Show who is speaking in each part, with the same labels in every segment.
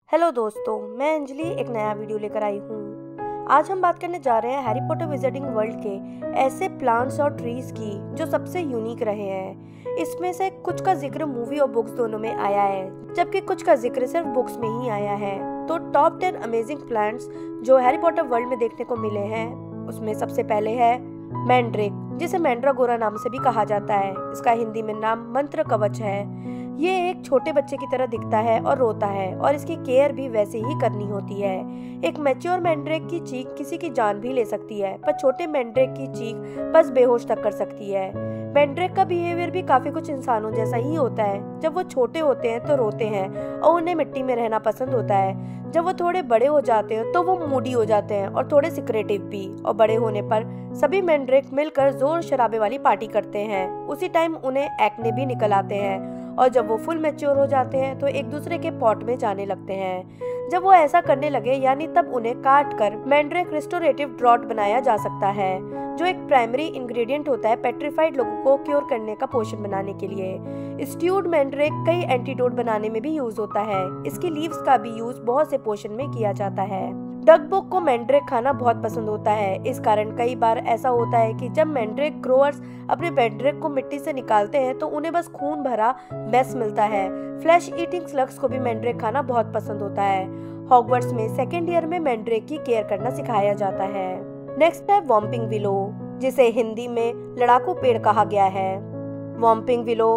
Speaker 1: Hello दोस्तों, मैं अंजलि एक नया वीडियो लेकर आई हूँ। आज हम बात करने जा रहे हैं हैरी पॉटर विजिटिंग वर्ल्ड के ऐसे प्लांट्स और ट्रीज की जो सबसे यूनिक रहे हैं। इसमें से कुछ का जिक्र मूवी और बुक्स दोनों में आया है, जबकि कुछ का जिक्र सिर्फ बुक्स में ही आया है। तो टॉप 10 अमेजिंग प्लांट्स जो हैरी पॉटर वर्ल्ड में देखने को मिले हैं, उसमें सबसे पहले है मैंड्रिक, जिसे मैंड्रागोरा नाम से भी कहा जाता है। इसका हिंदी में नाम मंत्र कवच है। ये एक छोटे बच्चे की तरह दिखता है और रोता है, और इसकी केयर भी वैसे ही करनी होती है। एक मैच्योर मैंड्रेक की चीख किसी की जान भी ले सकती है, पर छोटे मैंड्रेक की चीख बस बेहोश तक कर सकती है। मैंड्रेक का बिहेवियर भी काफी कुछ इंसानों जैसा ही होता है। जब वो छोटे होते हैं तो रोते हैं और उन्हें मिट्टी में रहना पसंद होता है। जब वो थोड़े बड़े हो जाते हैं तो वो मूडी हो जाते हैं और थोड़े सिक्रेटिव भी। और बड़े होने पर सभी मैंड्रेक मिलकर जोर शराबे वाली पार्टी करते हैं। उसी टाइम उन्हें एक्ने भी निकल आते हैं, और जब वो फुल मैच्योर हो जाते हैं तो एक दूसरे के पॉट में जाने लगते हैं। जब वो ऐसा करने लगे यानी तब उन्हें काट कर मैंड्रेक रिस्टोरेटिव ड्रॉट बनाया जा सकता है, जो एक प्राइमरी इंग्रेडिएंट होता है पेट्रिफाइड लोगों को क्योर करने का पोषण बनाने के लिए। स्ट्यूड मैंड्रेक कई एंटीडोट बनाने में भी यूज होता है। इसकी लीव्स का भी यूज बहुत से पोषण में किया जाता है। डकबुक को मैंड्रेक खाना बहुत पसंद होता है। इस कारण कई बार ऐसा होता है कि जब मैंड्रेक ग्रोअर्स अपने मैंड्रेक को मिट्टी से निकालते हैं तो उन्हें बस खून भरा मैस मिलता है। फ्लैश ईटिंग स्लग्स को भी मैंड्रेक खाना बहुत पसंद होता है। हॉगवर्ट्स में सेकेंड ईयर में मैंड्रेक की केयर करना सिखाया जाता है। नेक्स्ट है वॉम्पिंग विलो, जिसे हिंदी में लड़ाकू पेड़ कहा गया है। वॉम्पिंग विलो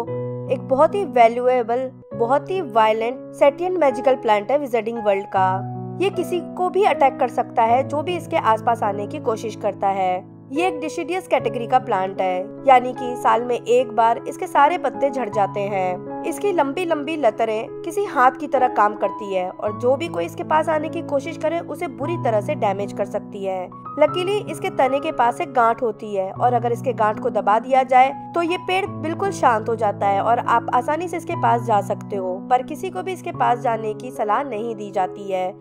Speaker 1: एक बहुत ही वैल्यूएबल, बहुत ही वायलेंट सेटियन मैजिकल प्लांट है विजिटिंग वर्ल्ड का। ये किसी को भी अटैक कर सकता है जो भी इसके आसपास आने की कोशिश करता है। ये एक डिसिडियस कैटेगरी का प्लांट है, यानी कि साल में एक बार इसके सारे पत्ते झड़ जाते हैं। इसकी लंबी लंबी लतरें किसी हाथ की तरह काम करती है, और जो भी कोई इसके पास आने की कोशिश करे उसे बुरी तरह से डैमेज कर सकती है। लकीली इसके तने के पास एक गांठ होती है, और अगर इसके गांठ को दबा दिया जाए तो ये पेड़ बिल्कुल शांत हो जाता है और आप आसानी से इसके पास जा सकते हो। पर किसी को भी इसके पास जाने की सलाह नहीं दी जाती है।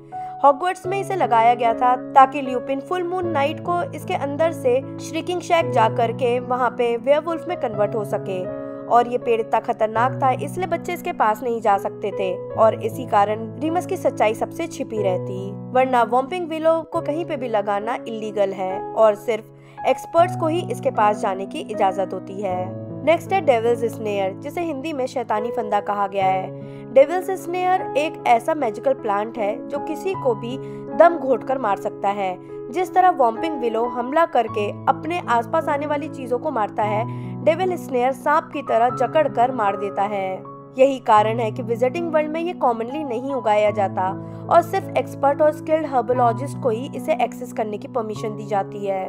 Speaker 1: हॉगवर्ट्स में इसे लगाया गया था ताकि ल्यूपिन फुल मून नाइट को इसके अंदर से श्रिकिंग शैक जा करके वहाँ पे वेयरवुल्फ में कन्वर्ट हो सके। और ये पेड़ इतना खतरनाक था इसलिए बच्चे इसके पास नहीं जा सकते थे, और इसी कारण रीमस की सच्चाई सबसे छिपी रहती। वरना वॉम्पिंग विलो को कहीं पे भी लगाना इलीगल है, और सिर्फ एक्सपर्ट्स को ही इसके पास जाने की इजाजत होती है। नेक्स्ट है डेविल्स स्नेयर, जिसे हिंदी में शैतानी फंदा कहा गया है। डेविल्स स्नेयर एक ऐसा मैजिकल प्लांट है जो किसी को भी दम घोटकर मार सकता है। जिस तरह वॉम्पिंग विलो हमला करके अपने आसपास आने वाली चीजों को मारता है, डेविल स्नेयर सांप की तरह जकड़ कर मार देता है। यही कारण है कि विजिटिंग वर्ल्ड में ये कॉमनली नहीं उगाया जाता, और सिर्फ एक्सपर्ट और स्किल्ड हर्बोलॉजिस्ट को ही इसे एक्सेस करने की परमिशन दी जाती है।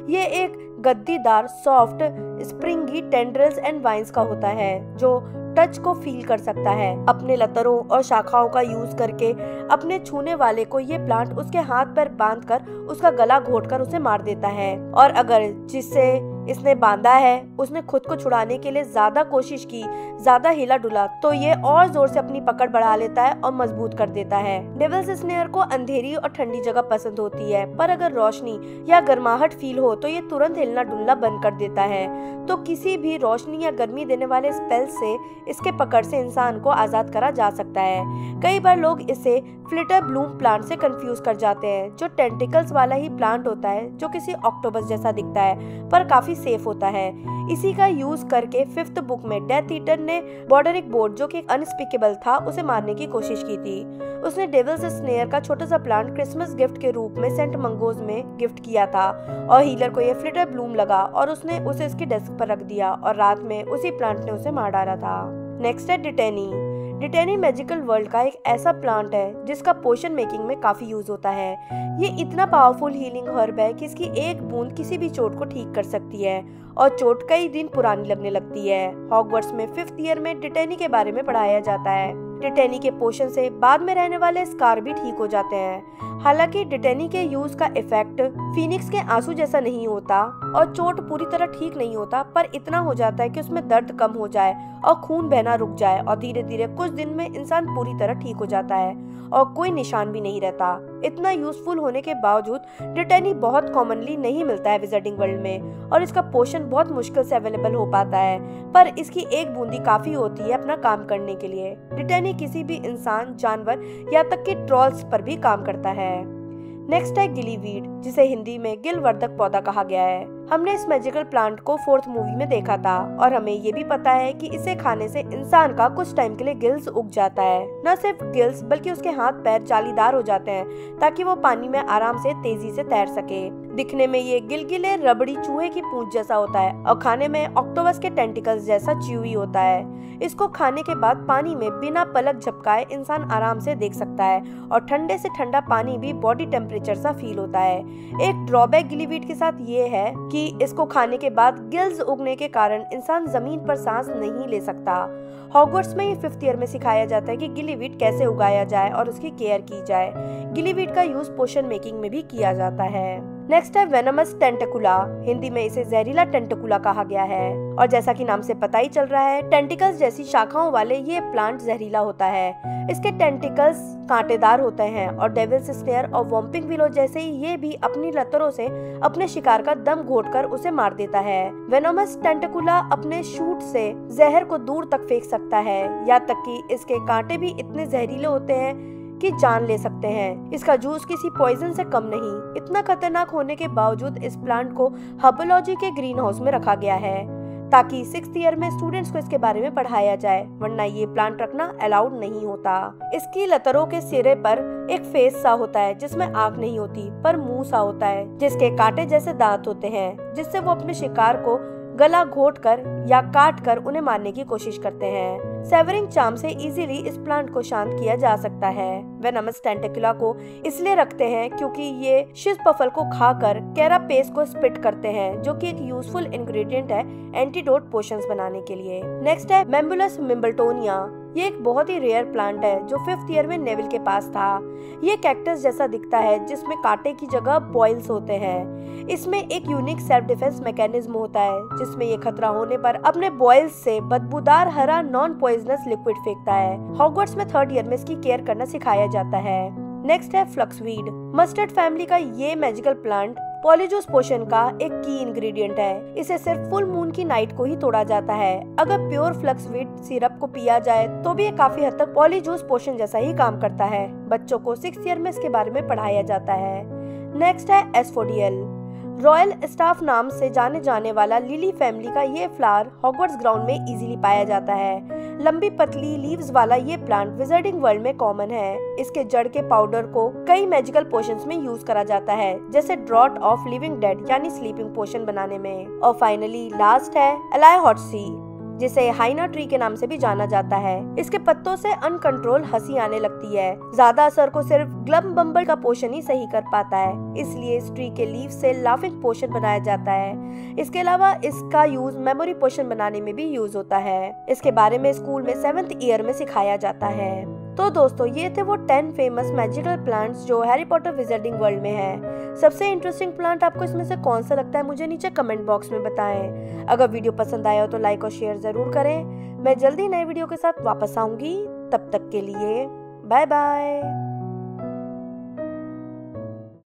Speaker 1: ये एक गद्दीदार, soft, springy tendrils and vines का होता है, जो टच को फील कर सकता है। अपने लतरों और शाखाओं का यूज करके अपने छूने वाले को ये प्लांट उसके हाथ पर बांध कर उसका गला घोटकर उसे मार देता है। और अगर जिससे इसने बांधा है उसने खुद को छुड़ाने के लिए ज्यादा कोशिश की, ज्यादा हिला डुला, तो ये और जोर से अपनी पकड़ बढ़ा लेता है और मजबूत कर देता है। डेविल्स स्नेयर को अंधेरी और ठंडी जगह पसंद होती है, पर अगर रोशनी या गर्माहट फील हो तो ये तुरंत हिलना डुलना बंद कर देता है। तो किसी भी रोशनी या गर्मी देने वाले स्पेल से इसके पकड़ से इंसान को आजाद करा जा सकता है। कई बार लोग इसे फ्लिटर ब्लूम प्लांट से कंफ्यूज कर जाते हैं, जो टेंटिकल्स वाला ही प्लांट होता है, जो किसी ऑक्टोपस जैसा दिखता है पर काफी सेफ होता है। इसी का यूज करके 5th बुक में डेथ ईटर ने बॉर्डरिक बोर्ड, जो कि अनस्पीकेबल था, उसे मारने की कोशिश की थी। उसने डेविल्स स्नेयर का छोटा सा प्लांट क्रिसमस गिफ्ट के रूप में सेंट मंगोज में गिफ्ट किया था, और हीलर को ये फ्लिटर ब्लूम लगा और उसने उसे उसकी डेस्क पर रख दिया, और रात में उसी प्लांट ने उसे मार डाला था। नेक्स्ट है डिटेनी। डिटेनी मैजिकल वर्ल्ड का एक ऐसा प्लांट है जिसका पोशन मेकिंग में काफी यूज होता है। ये इतना पावरफुल हीलिंग हर्ब है कि इसकी एक बूंद किसी भी चोट को ठीक कर सकती है, और चोट कई दिन पुरानी लगने लगती है। हॉगवर्ट्स में 5th ईयर में डिटेनी के बारे में पढ़ाया जाता है। डिटेनी के पोषण से बाद में रहने वाले स्कार भी ठीक हो जाते हैं। हालांकि डिटेनी के यूज का इफेक्ट फीनिक्स के आंसू जैसा नहीं होता, और चोट पूरी तरह ठीक नहीं होता, पर इतना हो जाता है कि उसमें दर्द कम हो जाए और खून बहना रुक जाए, और धीरे धीरे कुछ दिन में इंसान पूरी तरह ठीक हो जाता है। और कोई निशान भी नहीं रहता। इतना यूजफुल होने के बावजूद रिटेनी बहुत कॉमनली नहीं मिलता है विजिटिंग वर्ल्ड में और इसका पोशन बहुत मुश्किल से अवेलेबल हो पाता है, पर इसकी एक बूंदी काफी होती है अपना काम करने के लिए। रिटेनी किसी भी इंसान, जानवर या तक कि ट्रॉल्स पर भी काम करता है। नेक्स्ट है गिलीवीड, जिसे हिंदी में गिलवर्धक पौधा कहा गया है। हमने इस मैजिकल प्लांट को 4th मूवी में देखा था और हमें ये भी पता है कि इसे खाने से इंसान का कुछ टाइम के लिए गिल्स उग जाता है। न सिर्फ गिल्स बल्कि उसके हाथ पैर जालीदार हो जाते हैं ताकि वो पानी में आराम से तेजी से तैर सके। दिखने में ये गिलगिले रबड़ी चूहे की पूंछ जैसा होता है और खाने में ऑक्टोपस के टेंटिकल्स जैसा च्यूई होता है। इसको खाने के बाद पानी में बिना पलक झपकाए इंसान आराम से देख सकता है और ठंडे से ठंडा पानी भी बॉडी टेम्परेचर सा फील होता है। एक ड्रॉबैक गिलीवीड के साथ ये है कि इसको खाने के बाद गिल्स उगने के कारण इंसान जमीन पर सांस नहीं ले सकता। हॉगवर्ट्स में ये 5th ईयर में सिखाया जाता है कि गिलीवीड कैसे उगाया जाए और उसकी केयर की जाए। गिलीवीड का यूज पोशन मेकिंग में भी किया जाता है। नेक्स्ट है वेनमस टेंटिकुला, हिंदी में इसे जहरीला टेंटिकुला कहा गया है और जैसा कि नाम से पता ही चल रहा है, टेंटिकल्स जैसी शाखाओं वाले ये प्लांट जहरीला होता है। इसके टेंटिकल्स कांटेदार होते हैं और डेविल्स स्नेयर और वॉम्पिंग विलो जैसे ही ये भी अपनी लतरों से अपने शिकार का दम घोटकर उसे मार देता है। वेनोमस टेंटिकुला अपने शूट से जहर को दूर तक फेंक सकता है, यहाँ तक कि इसके कांटे भी इतने जहरीले होते हैं कि जान ले सकते हैं। इसका जूस किसी पॉइजन से कम नहीं। इतना खतरनाक होने के बावजूद इस प्लांट को हर्बोलॉजी के ग्रीन हाउस में रखा गया है ताकि 6th ईयर में स्टूडेंट्स को इसके बारे में पढ़ाया जाए, वरना ये प्लांट रखना अलाउड नहीं होता। इसकी लतरों के सिरे पर एक फेस सा होता है जिसमें आंख नहीं होती पर मुंह सा होता है, जिसके कांटे जैसे दांत होते हैं, जिससे वो अपने शिकार को गला घोटकर या काटकर उन्हें मारने की कोशिश करते हैं। सेवरिंग चार्म से इजीली इस प्लांट को शांत किया जा सकता है। वेनमस टेंटिकुला को इसलिए रखते हैं क्योंकि ये शिज़पफल को खाकर कैरापेस को स्पिट करते हैं, जो कि एक यूजफुल इंग्रेडिएंट है एंटीडोट पोशंस बनाने के लिए। नेक्स्ट है मेम्बुलस मिम्बल्टोनिया। ये एक बहुत ही रेयर प्लांट है जो 5th ईयर में नेविल के पास था। ये कैक्टस जैसा दिखता है जिसमें कांटे की जगह बॉइल्स होते हैं। इसमें एक यूनिक सेल्फ डिफेंस मैकेनिज्म होता है जिसमें ये खतरा होने पर अपने बॉइल्स से बदबूदार हरा नॉन पॉइजनस लिक्विड फेंकता है। हॉगवर्ट्स में 3rd ईयर में इसकी केयर करना सिखाया जाता है। नेक्स्ट है फ्लक्सवीड। मस्टर्ड फैमिली का ये मैजिकल प्लांट पॉलीजूस पोशन का एक की इंग्रेडिएंट है। इसे सिर्फ फुल मून की नाइट को ही तोड़ा जाता है। अगर प्योर फ्लक्सवीड सिरप को पिया जाए तो भी ये काफी हद तक पॉलीजूस पोशन जैसा ही काम करता है। बच्चों को 6th ईयर में इसके बारे में पढ़ाया जाता है। नेक्स्ट है एस्फोडियल। रॉयल स्टाफ नाम से जाने जाने वाला लिली फैमिली का ये फ्लावर हॉगवर्ट्स ग्राउंड में इजीली पाया जाता है। लंबी पतली लीव्स वाला ये प्लांट विजिटिंग वर्ल्ड में कॉमन है। इसके जड़ के पाउडर को कई मैजिकल पोशंस में यूज करा जाता है, जैसे ड्रॉट ऑफ लिविंग डेड यानी स्लीपिंग पोशन बनाने में। और फाइनली लास्ट है एलाइहॉट्सी, जिसे हाइना ट्री के नाम से भी जाना जाता है। इसके पत्तों से अनकंट्रोल हंसी आने लगती है। ज्यादा असर को सिर्फ ग्लम बम्बल का पोषण ही सही कर पाता है, इसलिए इस ट्री के लीफ से लाफिंग पोषण बनाया जाता है। इसके अलावा इसका यूज मेमोरी पोषण बनाने में भी यूज होता है। इसके बारे में स्कूल में 7th ईयर में सिखाया जाता है। तो दोस्तों ये थे वो 10 फेमस मैजिकल प्लांट्स जो हैरी पॉटर विजिटिंग वर्ल्ड में है। सबसे इंटरेस्टिंग प्लांट आपको इसमें से कौन सा लगता है मुझे नीचे कमेंट बॉक्स में बताएं। अगर वीडियो पसंद आया हो तो लाइक और शेयर जरूर करें। मैं जल्दी नए वीडियो के साथ वापस आऊंगी, तब तक के लिए बाय बाय।